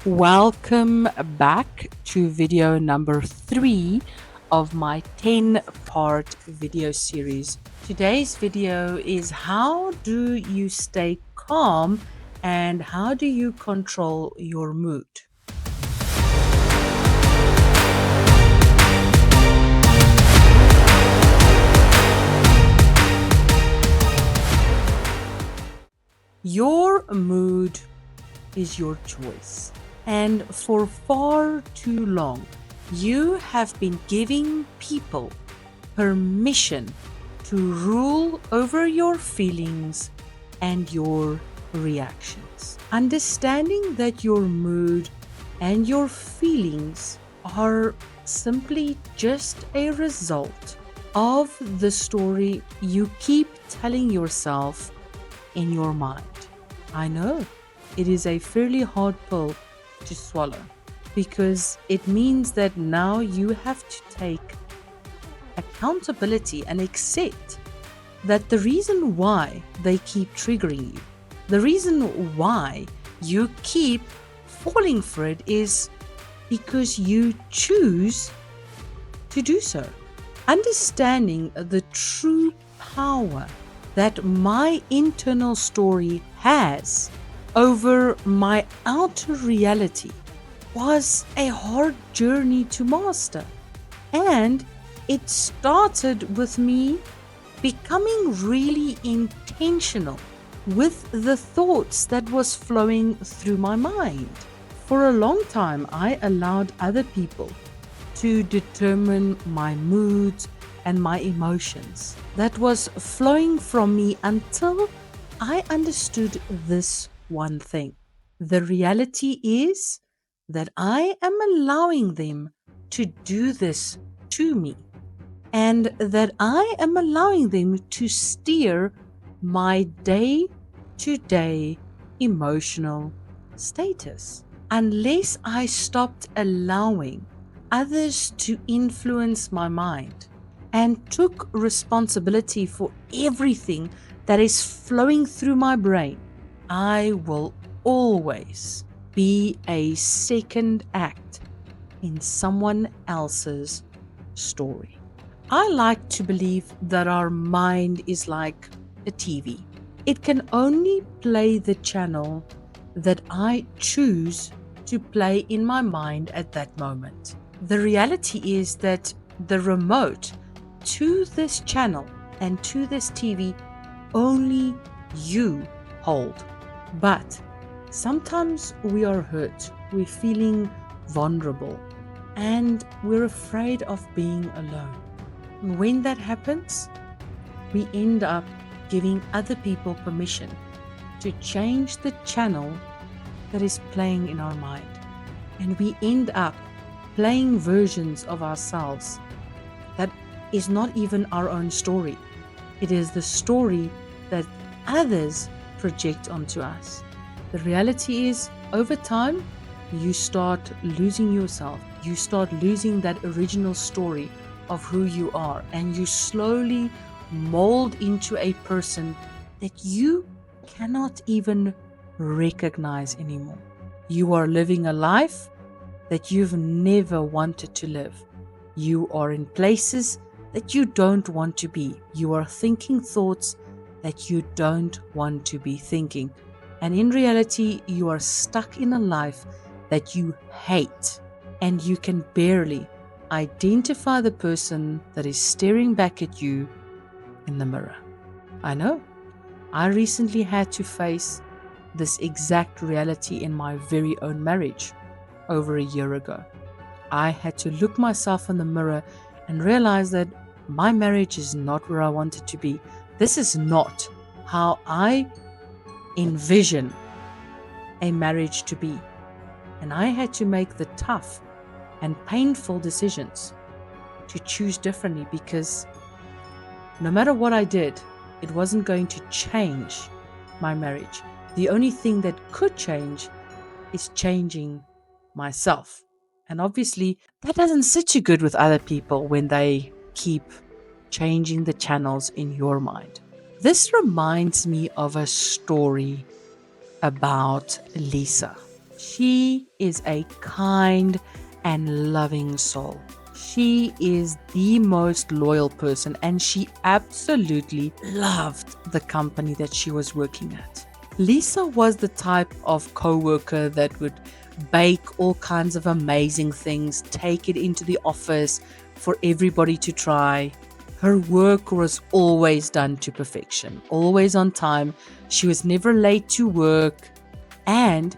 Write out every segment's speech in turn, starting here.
Welcome back to video number 3 of my 10-part video series. Today's video is how do you stay calm and how do you control your mood? Your mood is your choice. And for far too long, you have been giving people permission to rule over your feelings and your reactions. Understanding that your mood and your feelings are simply just a result of the story you keep telling yourself in your mind. I know it is a fairly hard pill to swallow because it means that now you have to take accountability and accept that the reason why they keep triggering you, the reason why you keep falling for it is because you choose to do so. Understanding the true power that my internal story has over my outer reality was a hard journey to master. And it started with me becoming really intentional with the thoughts that was flowing through my mind. For a long time, I allowed other people to determine my moods and my emotions that was flowing from me until I understood this one thing. The reality is that I am allowing them to do this to me, and that I am allowing them to steer my day-to-day emotional status. Unless I stopped allowing others to influence my mind and took responsibility for everything that is flowing through my brain, I will always be a second act in someone else's story. I like to believe that our mind is like a TV. It can only play the channel that I choose to play in my mind at that moment. The reality is that the remote to this channel and to this TV only you hold. But sometimes we are hurt, we're feeling vulnerable, and we're afraid of being alone. And when that happens, we end up giving other people permission to change the channel that is playing in our mind. And we end up playing versions of ourselves that is not even our own story. It is the story that others project onto us. The reality is, over time, you start losing yourself. You start losing that original story of who you are, and you slowly mold into a person that you cannot even recognize anymore. You are living a life that you've never wanted to live. You are in places that you don't want to be. You are thinking thoughts that you don't want to be thinking. And in reality, you are stuck in a life that you hate, and you can barely identify the person that is staring back at you in the mirror. I know. I recently had to face this exact reality in my very own marriage over a year ago. I had to look myself in the mirror and realize that my marriage is not where I want it to be. This is not how I envision a marriage to be. And I had to make the tough and painful decisions to choose differently, because no matter what I did, it wasn't going to change my marriage. The only thing that could change is changing myself. And obviously, that doesn't sit too good with other people when they keep changing the channels in your mind. This reminds me of a story about Lisa. She is a kind and loving soul. She is the most loyal person, and she absolutely loved the company that she was working at. Lisa was the type of coworker that would bake all kinds of amazing things, take it into the office for everybody to try. Her work was always done to perfection, always on time. She was never late to work, and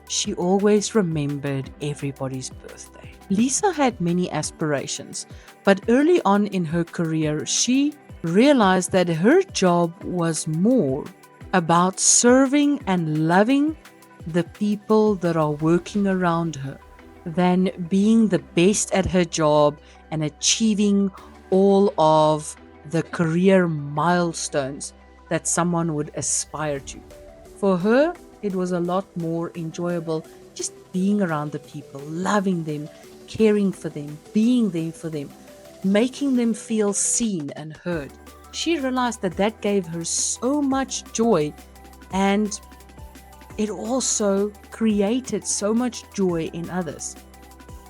she always remembered everybody's birthday. Lisa had many aspirations, but early on in her career, she realized that her job was more about serving and loving the people that are working around her than being the best at her job and achieving all of the career milestones that someone would aspire to. For her, it was a lot more enjoyable just being around the people, loving them, caring for them, being there for them, making them feel seen and heard. She realized that that gave her so much joy, and it also created so much joy in others.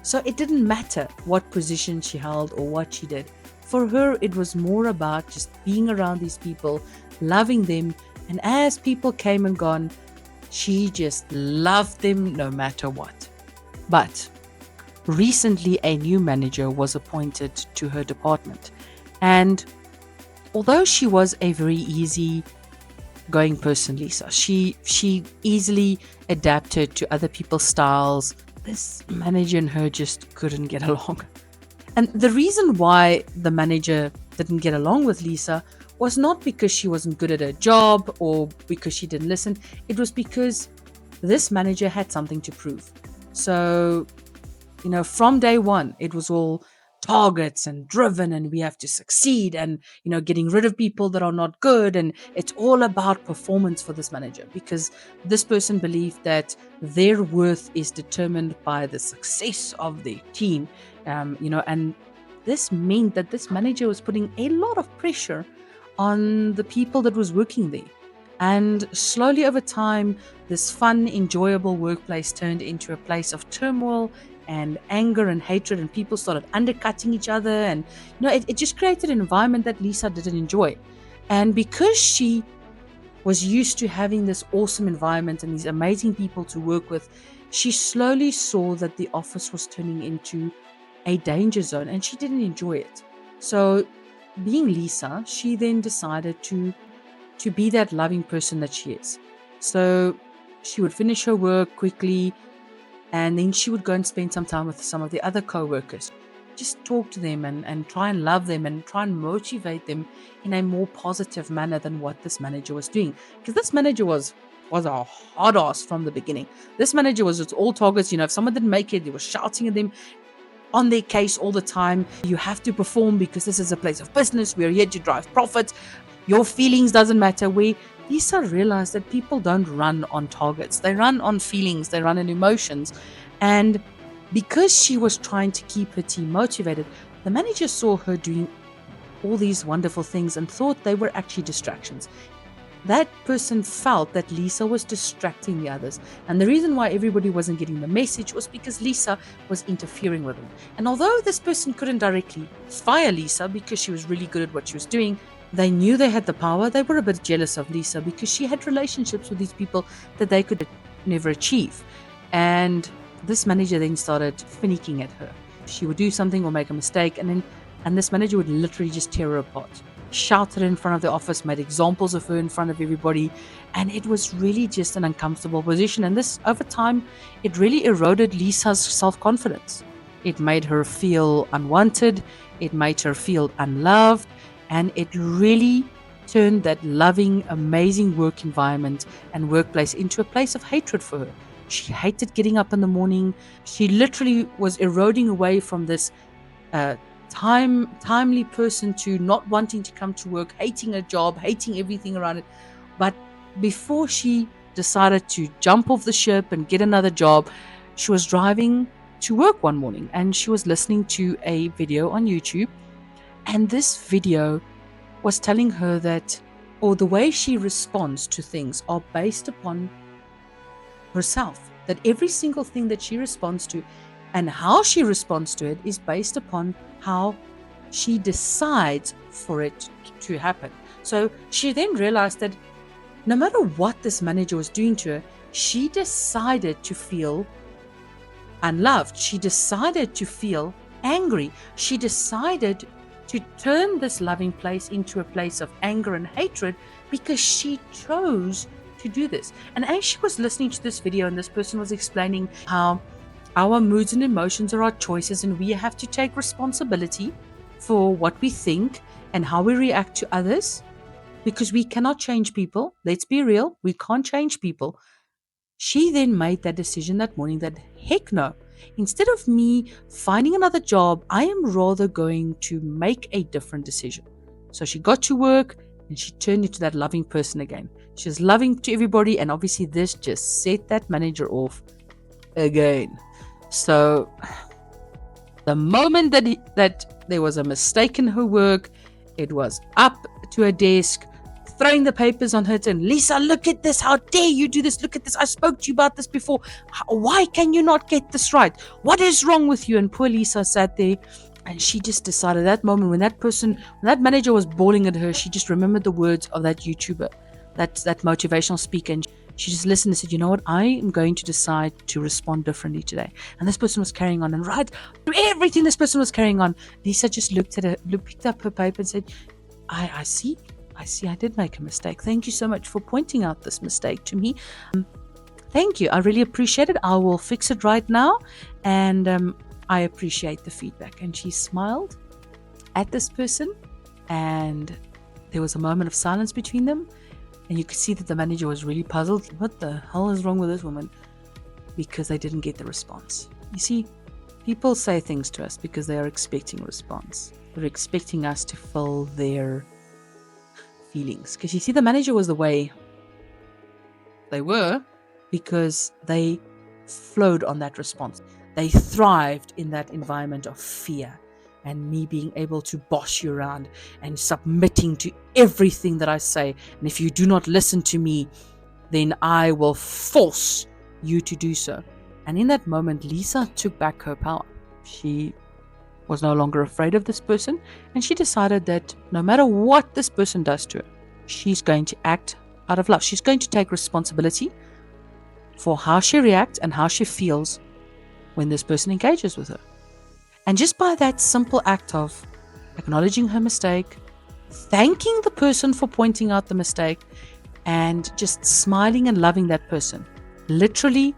So it didn't matter what position she held or what she did. For her, it was more about just being around these people, loving them, and as people came and gone, she just loved them no matter what. But recently, a new manager was appointed to her department. And although she was a very easy going person, Lisa, she easily adapted to other people's styles. This manager and her just couldn't get along. And the reason why the manager didn't get along with Lisa was not because she wasn't good at her job or because she didn't listen. It was because this manager had something to prove. So, from day one, it was all targets and driven, and we have to succeed, and, getting rid of people that are not good. And it's all about performance for this manager because this person believed that their worth is determined by the success of the team. And this meant that this manager was putting a lot of pressure on the people that was working there. And slowly over time, this fun, enjoyable workplace turned into a place of turmoil and anger and hatred, and people started undercutting each other. And it just created an environment that Lisa didn't enjoy. And because she was used to having this awesome environment and these amazing people to work with, she slowly saw that the office was turning into a danger zone, and she didn't enjoy it. So, being Lisa, she then decided to be that loving person that she is. So she would finish her work quickly, and then she would go and spend some time with some of the other co-workers. Just talk to them and try and love them and try and motivate them in a more positive manner than what this manager was doing. Because this manager was a hard ass from the beginning. This manager was just all targets. If someone didn't make it, he was shouting at them, on their case all the time. You have to perform because this is a place of business. We are here to drive profit. Your feelings doesn't matter. Where Lisa realized that people don't run on targets. They run on feelings. They run on emotions. And because she was trying to keep her team motivated, the manager saw her doing all these wonderful things and thought they were actually distractions. That person felt that Lisa was distracting the others. And the reason why everybody wasn't getting the message was because Lisa was interfering with them. And although this person couldn't directly fire Lisa because she was really good at what she was doing, they knew they had the power. They were a bit jealous of Lisa because she had relationships with these people that they could never achieve. And this manager then started finicking at her. She would do something or make a mistake, and this manager would literally just tear her apart. Shouted in front of the office, made examples of her in front of everybody, and it was really just an uncomfortable position. And this, over time, it really eroded Lisa's self-confidence. It made her feel unwanted, it made her feel unloved, and it really turned that loving, amazing work environment and workplace into a place of hatred for her. She hated getting up in the morning. She literally was eroding away from this timely person to not wanting to come to work, hating her job, hating everything around it. But before she decided to jump off the ship and get another job, she was driving to work one morning and she was listening to a video on YouTube. And this video was telling her that, or the way she responds to things are based upon herself. that every single thing that she responds to and how she responds to it is based upon how she decides for it to happen. So she then realized that no matter what this manager was doing to her, she decided to feel unloved. She decided to feel angry. She decided to turn this loving place into a place of anger and hatred because she chose to do this. And as she was listening to this video, and this person was explaining how our moods and emotions are our choices, and we have to take responsibility for what we think and how we react to others, because we cannot change people. Let's be real, we can't change people. She then made that decision that morning that, heck no, instead of me finding another job, I am rather going to make a different decision. So she got to work and she turned into that loving person again. She was loving to everybody, and obviously this just set that manager off again. So the moment that there was a mistake in her work, it was up to her desk, throwing the papers on her, and Lisa, look at this. How dare you do this? Look at this. I spoke to you about this before. Why can you not get this right? What is wrong with you? And poor Lisa sat there, and she just decided that moment when that manager was bawling at her, she just remembered the words of that YouTuber, that motivational speaker, and she just listened and said, you know what, I am going to decide to respond differently today. And this person was carrying on, and right through everything this person was carrying on, Lisa just looked at her, picked up her paper and said, I see, I did make a mistake. Thank you so much for pointing out this mistake to me. Thank you. I really appreciate it. I will fix it right now. And I appreciate the feedback. And she smiled at this person, and there was a moment of silence between them. And you could see that the manager was really puzzled. What the hell is wrong with this woman? Because they didn't get the response. You see, people say things to us because they are expecting a response. They're expecting us to fill their feelings. Because you see, the manager was the way they were because they flowed on that response. They thrived in that environment of fear and me being able to boss you around and submitting to everything that I say. And if you do not listen to me, then I will force you to do so. And in that moment, Lisa took back her power. She was no longer afraid of this person, and she decided that no matter what this person does to her, she's going to act out of love. She's going to take responsibility for how she reacts and how she feels when this person engages with her. And just by that simple act of acknowledging her mistake, thanking the person for pointing out the mistake, and just smiling and loving that person, literally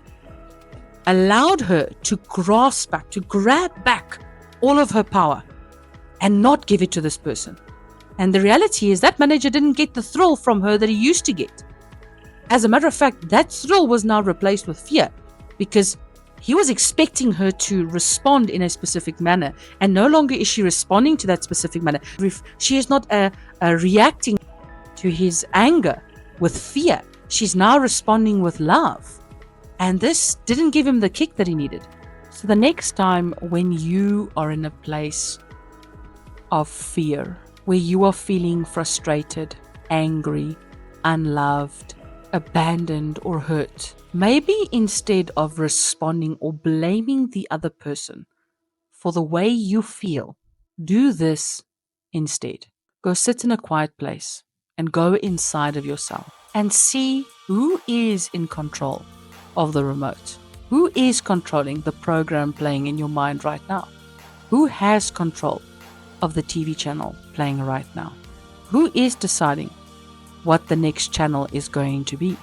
allowed her to grasp back, to grab back all of her power and not give it to this person. And the reality is that manager didn't get the thrill from her that he used to get. As a matter of fact, that thrill was now replaced with fear, because he was expecting her to respond in a specific manner, and no longer is she responding to that specific manner. She is not reacting to his anger with fear. She's now responding with love. And this didn't give him the kick that he needed. So the next time when you are in a place of fear, where you are feeling frustrated, angry, unloved, abandoned, or hurt, maybe instead of responding or blaming the other person for the way you feel, do this instead. Go sit in a quiet place and go inside of yourself and see who is in control of the remote. Who is controlling the program playing in your mind right now? Who has control of the TV channel playing right now? Who is deciding what the next channel is going to be?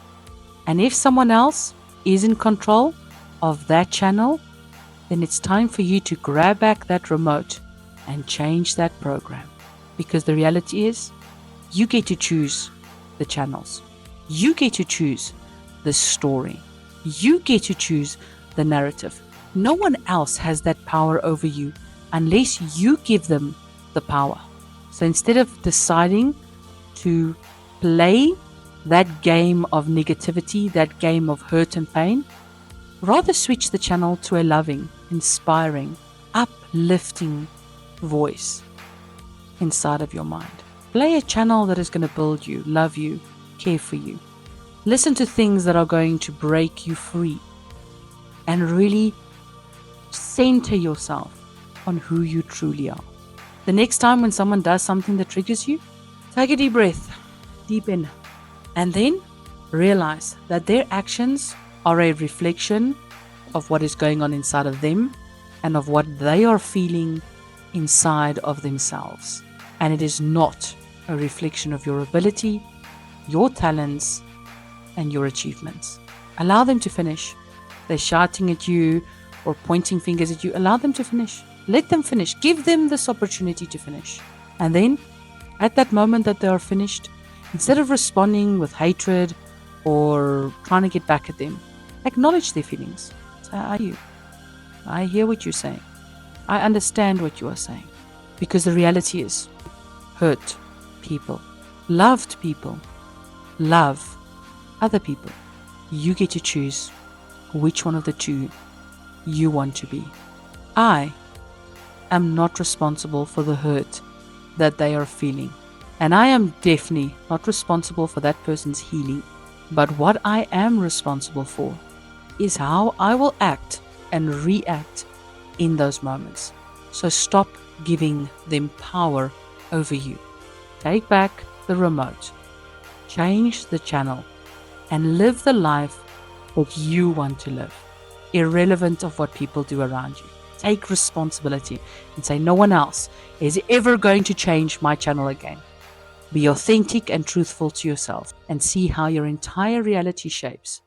And if someone else is in control of that channel, then it's time for you to grab back that remote and change that program. Because the reality is, you get to choose the channels. You get to choose the story. You get to choose the narrative. No one else has that power over you unless you give them the power. So instead of deciding to play that game of negativity, that game of hurt and pain, rather switch the channel to a loving, inspiring, uplifting voice inside of your mind. Play a channel that is going to build you, love you, care for you. Listen to things that are going to break you free. and really center yourself on who you truly are. The next time when someone does something that triggers you, take a deep breath, deep in, and then realize that their actions are a reflection of what is going on inside of them and of what they are feeling inside of themselves. And it is not a reflection of your ability, your talents, and your achievements. Allow them to finish. They're shouting at you or pointing fingers at you. Allow them to finish. Let them finish. Give them this opportunity to finish. And then, at that moment that they are finished, instead of responding with hatred or trying to get back at them, acknowledge their feelings. Say, how are you? I hear what you're saying. I understand what you are saying. Because the reality is, hurt people, loved people, love other people. You get to choose which one of the two you want to be. I am not responsible for the hurt that they are feeling. And I am definitely not responsible for that person's healing. But what I am responsible for is how I will act and react in those moments. So stop giving them power over you. Take back the remote, change the channel, and live the life that you want to live, irrelevant of what people do around you. Take responsibility and say, no one else is ever going to change my channel again. Be authentic and truthful to yourself and see how your entire reality shapes